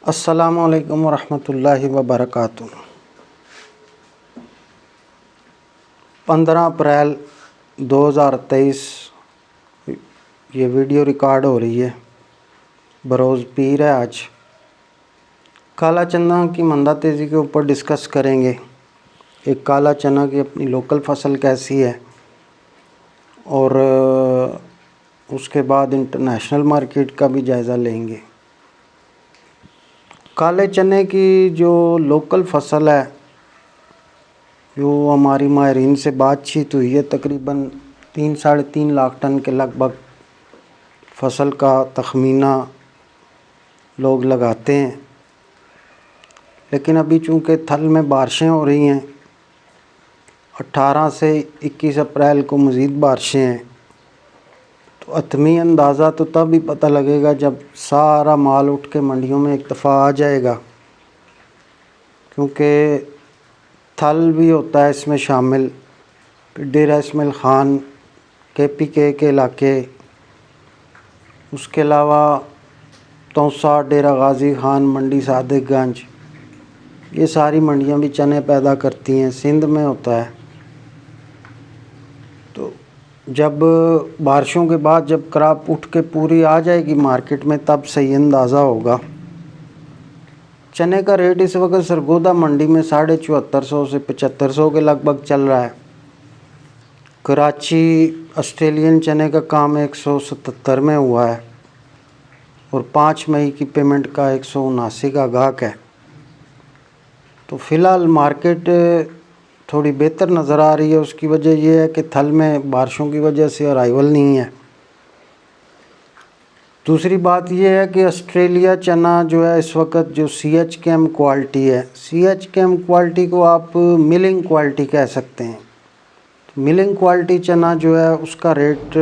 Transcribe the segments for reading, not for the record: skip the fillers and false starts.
अस्सलामुअलैकुम वरहमतुल्लाहि वबरकातुहू। 15 अप्रैल 2023 ये वीडियो रिकॉर्ड हो रही है। बरोज़ पीर है। आज काला चना की मंदा तेज़ी के ऊपर डिस्कस करेंगे। एक काला चना की अपनी लोकल फसल कैसी है और उसके बाद इंटरनेशनल मार्केट का भी जायज़ा लेंगे। काले चने की जो लोकल फसल है, जो हमारी माहिरीन से बातचीत हुई है, तकरीबन 3-3.5 लाख टन के लगभग फसल का तखमीना लोग लगाते हैं। लेकिन अभी चूँकि थल में बारिशें हो रही हैं, 18 से 21 अप्रैल को मज़ीद बारिशें हैं, तो अतमी अंदाज़ा तो तब ही पता लगेगा जब सारा माल उठ के मंडियों में एक दफ़ा आ जाएगा। क्योंकि थल भी होता है इसमें शामिल, डेरा इस्माइल ख़ान KPK के इलाके, उसके अलावा तौसा, डेरा गाज़ी ख़ान, मंडी सादिकगंज, ये सारी मंडियां भी चने पैदा करती हैं। सिंध में होता है। तो जब बारिशों के बाद जब क्रॉप उठ के पूरी आ जाएगी मार्केट में, तब सही अंदाज़ा होगा। चने का रेट इस वक्त सरगोदा मंडी में 7450 से 7500 के लगभग चल रहा है। कराची ऑस्ट्रेलियन चने का काम 177 में हुआ है और 5 मई की पेमेंट का 179 का गाहक है। तो फ़िलहाल मार्केट थोड़ी बेहतर नज़र आ रही है। उसकी वजह यह है कि थल में बारिशों की वजह से अराइवल नहीं है। दूसरी बात यह है कि ऑस्ट्रेलिया चना जो है इस वक्त जो CHKM क्वालिटी है, CHKM क्वालिटी को आप मिलिंग क्वालिटी कह सकते हैं। तो मिलिंग क्वालिटी चना जो है उसका रेट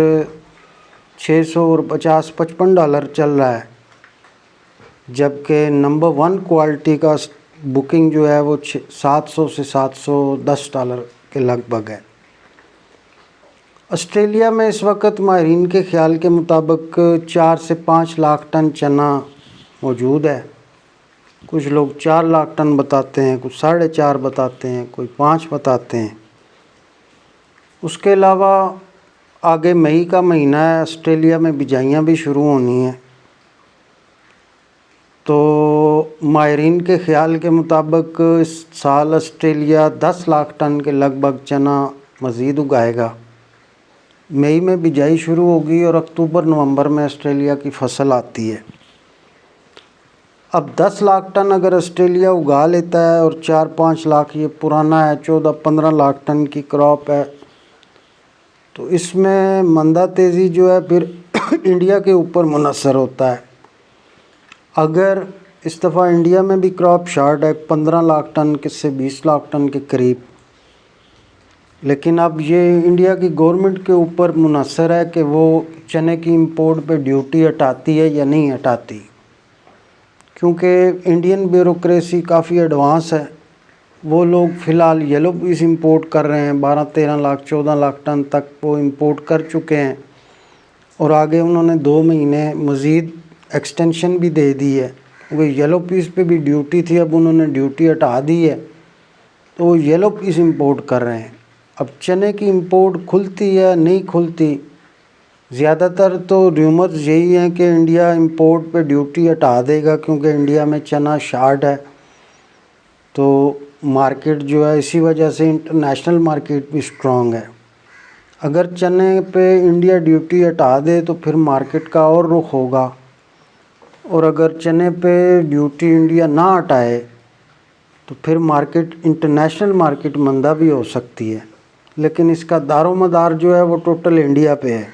600 और 50-55 डॉलर चल रहा है, जबकि नंबर 1 क्वालिटी का बुकिंग जो है वो 700 से 710 डॉलर के लगभग है। ऑस्ट्रेलिया में इस वक्त माहिरीन के ख़्याल के मुताबिक 4 से 5 लाख टन चना मौजूद है। कुछ लोग 4 लाख टन बताते हैं, कुछ 4.5 बताते हैं, कोई 5 बताते हैं। उसके अलावा आगे मई का महीना है, ऑस्ट्रेलिया में बिजाइयाँ भी शुरू होनी हैं। तो माहिरीन के ख़्याल के मुताबिक इस साल ऑस्ट्रेलिया 10 लाख टन के लगभग चना मज़ीद उगाएगा। मई में बिजाई शुरू होगी और अक्टूबर-नवंबर में ऑस्ट्रेलिया की फसल आती है। अब 10 लाख टन अगर ऑस्ट्रेलिया उगा लेता है और 4-5 लाख ये पुराना है, 14-15 लाख टन की क्रॉप है, तो इसमें मंदा तेज़ी जो है फिर इंडिया के ऊपर मुनहसर होता है। अगर इस दफ़ा इंडिया में भी क्रॉप शॉर्ट है 15 लाख टन के से 20 लाख टन के करीब, लेकिन अब ये इंडिया की गवर्नमेंट के ऊपर मुनहसर है कि वो चने की इंपोर्ट पे ड्यूटी हटाती है या नहीं हटाती। क्योंकि इंडियन ब्यूरोक्रेसी काफ़ी एडवांस है। वो लोग फ़िलहाल येलो पीस इंपोर्ट कर रहे हैं, 12-13 लाख 14 लाख टन तक वो इंपोर्ट कर चुके हैं और आगे उन्होंने 2 महीने मज़ीद एक्सटेंशन भी दे दी है। वो येलो पीस पे भी ड्यूटी थी, अब उन्होंने ड्यूटी हटा दी है, तो वो येलो पीस इंपोर्ट कर रहे हैं। अब चने की इंपोर्ट खुलती है नहीं खुलती, ज़्यादातर तो र्यूमर्स यही हैं कि इंडिया इंपोर्ट पे ड्यूटी हटा देगा, क्योंकि इंडिया में चना शॉर्ट है। तो मार्केट जो है इसी वजह से इंटरनेशनल मार्केट भी स्ट्रॉन्ग है। अगर चने पे इंडिया ड्यूटी हटा दे तो फिर मार्केट का और रुख होगा, और अगर चने पे ड्यूटी इंडिया ना हटाए तो फिर मार्केट इंटरनेशनल मार्केट मंदा भी हो सकती है। लेकिन इसका दारोमदार जो है वो टोटल इंडिया पे है।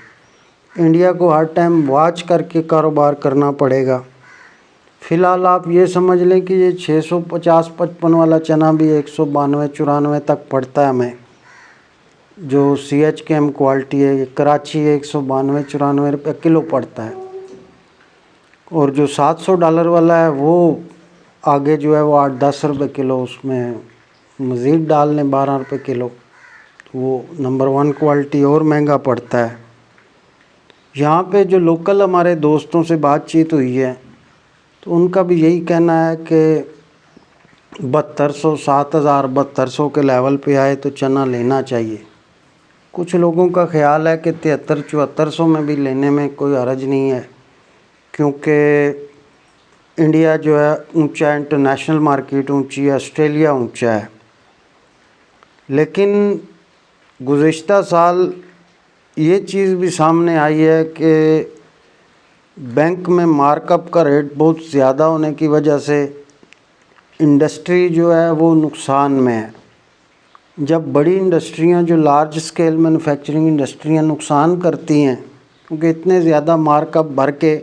इंडिया को हर टाइम वॉच करके कारोबार करना पड़ेगा। फ़िलहाल आप ये समझ लें कि ये 650-55 वाला चना भी 192-94 तक पड़ता है हमें, जो CHKM क्वालिटी है। ये कराची 192-94 रुपये किलो पड़ता है, और जो 700 डॉलर वाला है वो आगे जो है वो 8-10 रुपये किलो, उसमें मज़ीद डाल लें 12 रुपये किलो, तो वो नंबर 1 क्वालिटी और महंगा पड़ता है। यहाँ पे जो लोकल हमारे दोस्तों से बातचीत हुई है, तो उनका भी यही कहना है कि 7200 7000 7200 के लेवल पे आए तो चना लेना चाहिए। कुछ लोगों का ख्याल है कि 73 7400 में भी लेने में कोई हर्ज नहीं है, क्योंकि इंडिया जो है ऊंचा है, इंटरनेशनल मार्केट ऊंची है, ऑस्ट्रेलिया ऊंचा है। लेकिन गुज़िश्ता साल ये चीज़ भी सामने आई है कि बैंक में मार्कअप का रेट बहुत ज़्यादा होने की वजह से इंडस्ट्री जो है वो नुकसान में है। जब बड़ी इंडस्ट्रियां जो लार्ज स्केल मैन्युफैक्चरिंग इंडस्ट्रियां नुकसान करती हैं, क्योंकि इतने ज़्यादा मार्कअप भर के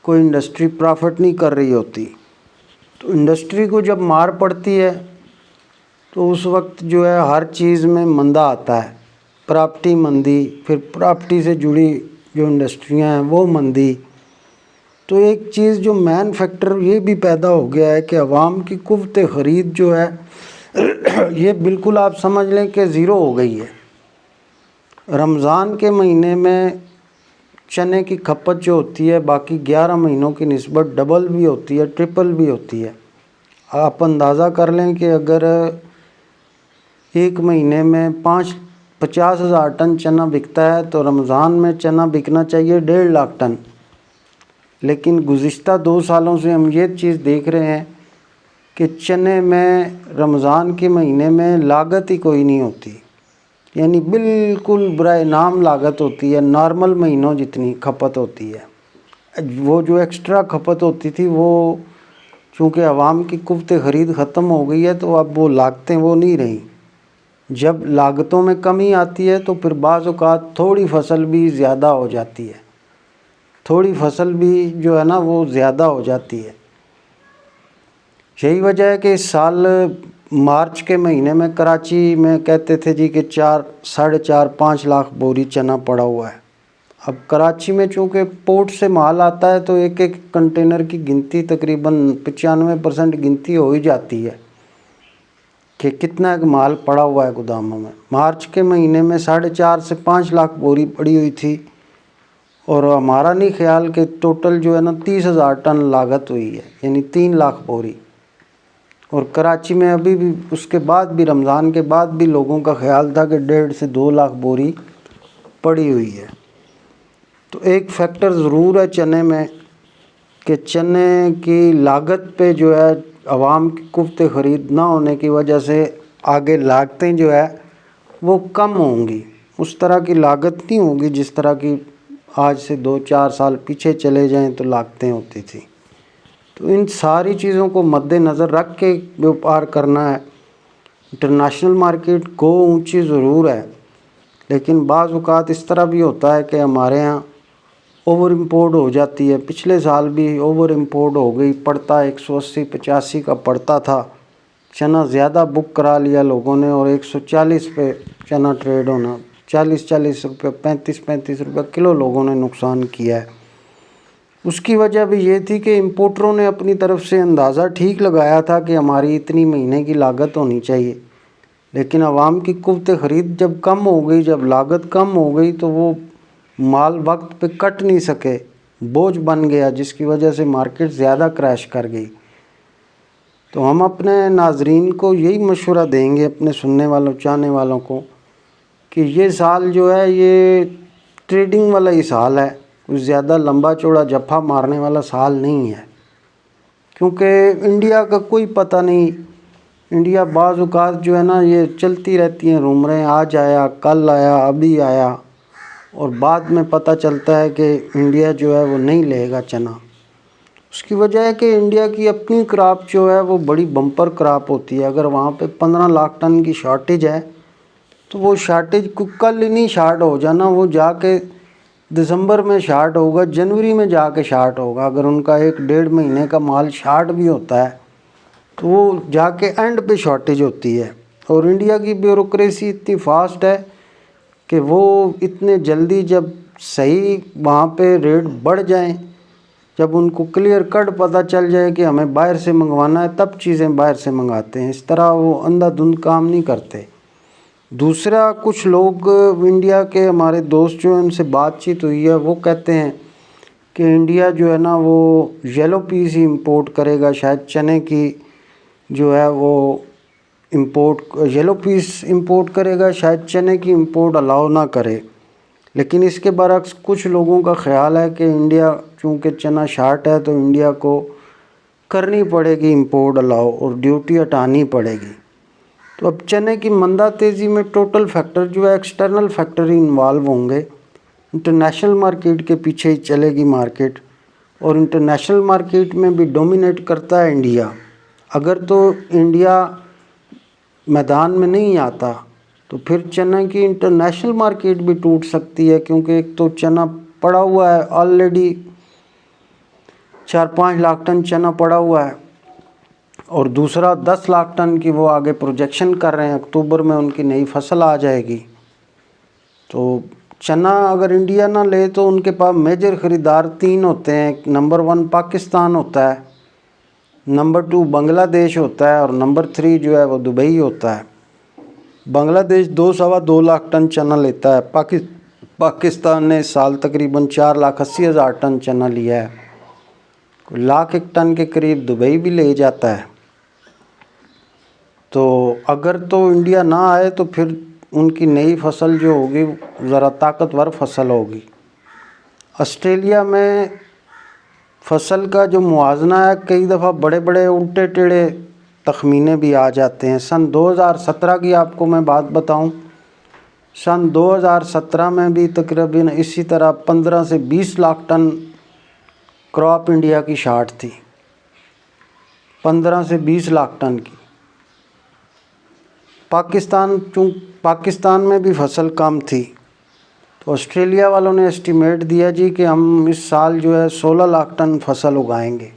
कोई इंडस्ट्री प्रॉफिट नहीं कर रही होती, तो इंडस्ट्री को जब मार पड़ती है तो उस वक्त जो है हर चीज़ में मंदा आता है। प्रॉपर्टी मंदी, फिर प्रॉपर्टी से जुड़ी जो इंडस्ट्रियां हैं वो मंदी। तो एक चीज़ जो मेन फैक्टर ये भी पैदा हो गया है कि अवाम की कुव्वत ख़रीद जो है ये बिल्कुल आप समझ लें कि ज़ीरो हो गई है। रमज़ान के महीने में चने की खपत जो होती है बाकी 11 महीनों की निस्बत डबल भी होती है, ट्रिपल भी होती है। आप अंदाज़ा कर लें कि अगर एक महीने में 50,000 टन चना बिकता है तो रमज़ान में चना बिकना चाहिए 1.5 लाख टन। लेकिन गुज़िश्ता 2 सालों से हम ये चीज़ देख रहे हैं कि चने में रमज़ान के महीने में लागत ही कोई नहीं होती, यानी बिल्कुल बराए नाम लागत होती है, नॉर्मल महीनों जितनी खपत होती है। वो जो एक्स्ट्रा खपत होती थी वो चूँकि आवाम की कुव्वत ख़रीद ख़त्म हो गई है तो अब वो लागतें वो नहीं रहीं। जब लागतों में कमी आती है तो फिर बाज़ औक़ात थोड़ी फसल भी ज़्यादा हो जाती है, थोड़ी फसल भी जो है ना वो ज़्यादा हो जाती है। यही वजह है कि इस साल मार्च के महीने में कराची में कहते थे जी कि 4 साढ़े 4-5 लाख बोरी चना पड़ा हुआ है। अब कराची में चूँकि पोर्ट से माल आता है तो एक एक कंटेनर की गिनती तकरीबन 95% गिनती हो ही जाती है कि कितना माल पड़ा हुआ है गोदामों में। मार्च के महीने में 4.5 से 5 लाख बोरी पड़ी हुई थी और हमारा नहीं ख्याल कि टोटल जो है ना 30,000 टन लागत हुई है, यानी 3 लाख बोरी। और कराची में अभी भी उसके बाद भी रमज़ान के बाद भी लोगों का ख्याल था कि 1.5 से 2 लाख बोरी पड़ी हुई है। तो एक फैक्टर ज़रूर है चने में कि चने की लागत पे जो है आवाम की कुव्वत ख़रीद ना होने की वजह से आगे लागतें जो है वो कम होंगी। उस तरह की लागत नहीं होगी जिस तरह की आज से 2-4 साल पीछे चले जाएं तो लागतें होती थी। तो इन सारी चीज़ों को मद्देनज़र रख के व्यापार करना है। इंटरनेशनल मार्केट को ऊंची ज़रूर है, लेकिन बाज़ औक़ात इस तरह भी होता है कि हमारे यहाँ ओवर इम्पोर्ट हो जाती है। पिछले साल भी ओवर इम्पोर्ट हो गई, पड़ता 180-85 का पड़ता था, चना ज़्यादा बुक करा लिया लोगों ने और 140 पे चना ट्रेड होना, 40-40 रुपये 35-35 रुपये किलो लोगों ने नुकसान किया है। उसकी वजह भी ये थी कि इम्पोर्टरों ने अपनी तरफ से अंदाज़ा ठीक लगाया था कि हमारी इतनी महीने की लागत होनी चाहिए, लेकिन आवाम की कुव्वत ख़रीद जब कम हो गई, जब लागत कम हो गई तो वो माल वक्त पे कट नहीं सके, बोझ बन गया, जिसकी वजह से मार्केट ज़्यादा क्रैश कर गई। तो हम अपने नाजरीन को यही मशवरा देंगे, अपने सुनने वालों चाहने वालों को, कि ये साल जो है ये ट्रेडिंग वाला ही साल है, कुछ ज़्यादा लंबा चौड़ा जफ़ा मारने वाला साल नहीं है। क्योंकि इंडिया का कोई पता नहीं, इंडिया बाज़ औक़ात जो है ना ये चलती रहती हैं रूमरें, आज आया कल आया अभी आया, और बाद में पता चलता है कि इंडिया जो है वो नहीं लेगा चना। उसकी वजह है कि इंडिया की अपनी क्रॉप जो है वो बड़ी बम्पर क्रॉप होती है। अगर वहाँ पे 15 लाख टन की शॉर्टेज है तो वो शॉर्टेज को कल ही नहीं शार्ट हो जाना, वो जाके दिसंबर में शार्ट होगा, जनवरी में जाके शार्ट होगा। अगर उनका 1-1.5 महीने का माल शार्ट भी होता है तो वो जाके एंड पे शॉर्टेज होती है। और इंडिया की ब्यूरोक्रेसी इतनी फास्ट है कि वो इतने जल्दी जब सही वहाँ पे रेट बढ़ जाएं, जब उनको क्लियर कट पता चल जाए कि हमें बाहर से मंगवाना है, तब चीज़ें बाहर से मंगाते हैं। इस तरह वो अंधाधुंध काम नहीं करते। दूसरा, कुछ लोग इंडिया के हमारे दोस्त जो हैं उनसे बातचीत हुई है, वो कहते हैं कि इंडिया जो है ना वो येलो पीस ही इंपोर्ट करेगा, शायद चने की जो है वो इंपोर्ट येलो पीस इंपोर्ट करेगा, शायद चने की इंपोर्ट अलाउ ना करे। लेकिन इसके बरक्स कुछ लोगों का ख्याल है कि इंडिया चूँकि चना शार्ट है तो इंडिया को करनी पड़ेगी इंपोर्ट अलाउ और ड्यूटी हटानी पड़ेगी। तो अब चने की मंदा तेज़ी में टोटल फैक्टर जो है एक्सटर्नल फैक्टर ही इन्वॉल्व होंगे। इंटरनेशनल मार्केट के पीछे ही चलेगी मार्केट, और इंटरनेशनल मार्केट में भी डोमिनेट करता है इंडिया। अगर तो इंडिया मैदान में नहीं आता तो फिर चना की इंटरनेशनल मार्केट भी टूट सकती है, क्योंकि एक तो चना पड़ा हुआ है ऑलरेडी 4-5 लाख टन चना पड़ा हुआ है, और दूसरा 10 लाख टन की वो आगे प्रोजेक्शन कर रहे हैं, अक्टूबर में उनकी नई फसल आ जाएगी। तो चना अगर इंडिया ना ले तो उनके पास मेजर ख़रीदार 3 होते हैं। नंबर 1 पाकिस्तान होता है, नंबर 2 बांग्लादेश होता है, और नंबर 3 जो है वो दुबई होता है। बांग्लादेश 2-2.25 लाख टन चना लेता है। पाकिस्तान ने इस साल तकरीबन 4,80,000 टन चना लिया है। 1,00,000 टन के करीब दुबई भी ले जाता है। तो अगर तो इंडिया ना आए तो फिर उनकी नई फसल जो होगी ज़रा ताकतवर फसल होगी। ऑस्ट्रेलिया में फसल का जो मुआवजा है, कई दफ़ा बड़े बड़े उल्टे टेढ़े तखमीने भी आ जाते हैं। सन 2017 की आपको मैं बात बताऊं, सन 2017 में भी तकरीबन इसी तरह 15 से 20 लाख टन क्रॉप इंडिया की शार्ट थी, 15 से 20 लाख टन की। पाकिस्तान में भी फसल कम थी, तो ऑस्ट्रेलिया वालों ने एस्टीमेट दिया जी कि हम इस साल जो है 16 लाख टन फसल उगाएंगे।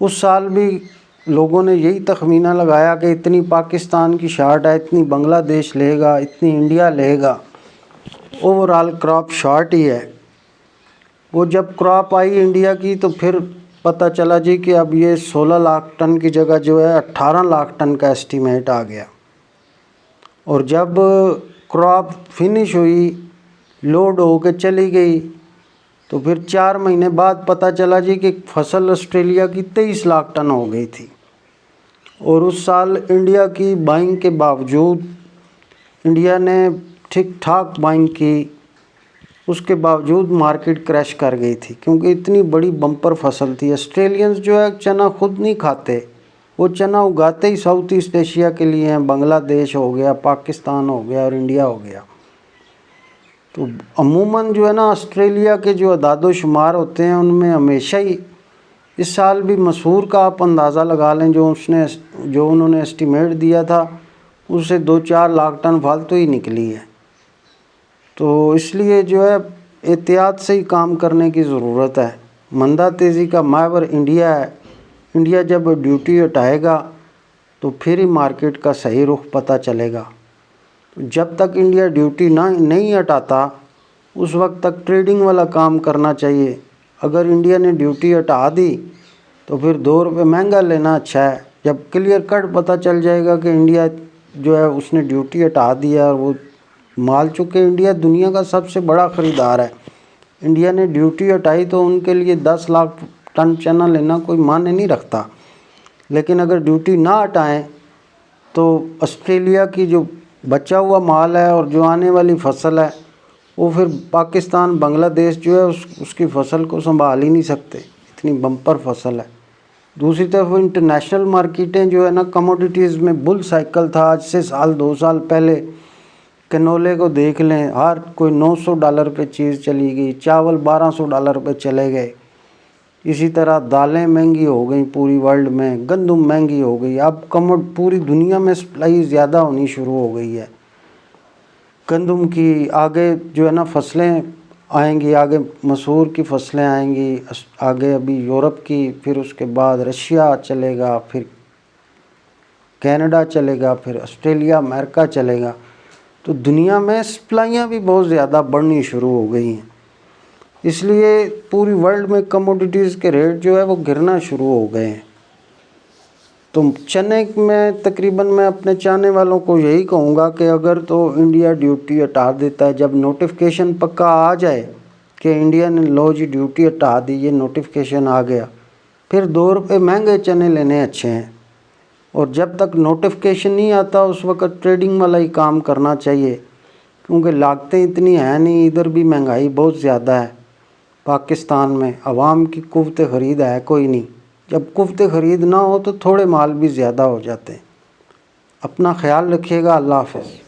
उस साल भी लोगों ने यही तखमीना लगाया कि इतनी पाकिस्तान की शार्ट है, इतनी बांग्लादेश लेगा, इतनी इंडिया लेगा, ओवरऑल क्रॉप शॉर्ट ही है। वो जब क्रॉप आई इंडिया की तो फिर पता चला जी कि अब ये 16 लाख टन की जगह जो है 18 लाख टन का एस्टीमेट आ गया। और जब क्रॉप फिनिश हुई, लोड हो के चली गई, तो फिर 4 महीने बाद पता चला जी कि फसल ऑस्ट्रेलिया की 23 लाख टन हो गई थी। और उस साल इंडिया की बाइंग के बावजूद, इंडिया ने ठीक ठाक बाइंग की, उसके बावजूद मार्केट क्रैश कर गई थी, क्योंकि इतनी बड़ी बम्पर फसल थी। ऑस्ट्रेलियंस जो है चना खुद नहीं खाते, वो चना उगाते ही साउथ ईस्ट एशिया के लिए हैं। बांग्लादेश हो गया, पाकिस्तान हो गया और इंडिया हो गया। तो अमूमन जो है ना ऑस्ट्रेलिया के जो अदाद शुमार होते हैं उनमें हमेशा ही, इस साल भी मसूर का आप अंदाज़ा लगा लें, जो उन्होंने एस्टीमेट दिया था उससे 2-4 लाख टन फालतू ही निकली है। तो इसलिए जो है एहतियात से ही काम करने की ज़रूरत है। मंदा तेज़ी का माहवर इंडिया है। इंडिया जब ड्यूटी हटाएगा तो फिर ही मार्केट का सही रुख पता चलेगा। तो जब तक इंडिया ड्यूटी नहीं हटाता उस वक्त तक ट्रेडिंग वाला काम करना चाहिए। अगर इंडिया ने ड्यूटी हटा दी तो फिर 2 रुपये महंगा लेना अच्छा है। जब क्लियर कट पता चल जाएगा कि इंडिया जो है उसने ड्यूटी हटा दिया और वो माल, चुके इंडिया दुनिया का सबसे बड़ा ख़रीदार है, इंडिया ने ड्यूटी हटाई तो उनके लिए 10 लाख टन चना लेना कोई मायने नहीं रखता। लेकिन अगर ड्यूटी ना हटाएं तो ऑस्ट्रेलिया की जो बचा हुआ माल है और जो आने वाली फसल है वो फिर पाकिस्तान, बांग्लादेश जो है उसकी फसल को संभाल ही नहीं सकते, इतनी बम्पर फसल है। दूसरी तरफ इंटरनेशनल मार्केटें जो है ना, कमोडिटीज़ में बुल साइकिल था आज से 2 साल पहले। कैनोले को देख लें, हर कोई $900 पे चीज़ चली गई, चावल $1200 पे चले गए। इसी तरह दालें महंगी हो गई पूरी वर्ल्ड में, गंदम महंगी हो गई। अब पूरी दुनिया में सप्लाई ज़्यादा होनी शुरू हो गई है गंदम की। आगे जो है ना फसलें आएंगी, आगे मसूर की फसलें आएंगी, आगे अभी यूरोप की, फिर उसके बाद रशिया चलेगा, फिर कनाडा चलेगा, फिर ऑस्ट्रेलिया, अमेरिका चलेगा। तो दुनिया में सप्लाइयाँ भी बहुत ज़्यादा बढ़नी शुरू हो गई हैं। इसलिए पूरी वर्ल्ड में कमोडिटीज़ के रेट जो है वो गिरना शुरू हो गए हैं। तो चने में तकरीबन मैं अपने चाहने वालों को यही कहूँगा कि अगर तो इंडिया ड्यूटी हटा देता है, जब नोटिफिकेशन पक्का आ जाए कि इंडिया ने लो जी ड्यूटी हटा दी, ये नोटिफिकेशन आ गया, फिर 2 रुपये महंगे चने लेने अच्छे हैं। और जब तक नोटिफिकेशन नहीं आता उस वक़्त ट्रेडिंग वाला ही काम करना चाहिए, क्योंकि लागतें इतनी हैं नहीं, इधर भी महंगाई बहुत ज़्यादा है। पाकिस्तान में आवाम की कुव्वत ख़रीद है कोई नहीं, जब कुव्वत ख़रीद ना हो तो थोड़े माल भी ज़्यादा हो जाते हैं। अपना ख्याल रखिएगा। अल्लाह हाफ़िज़।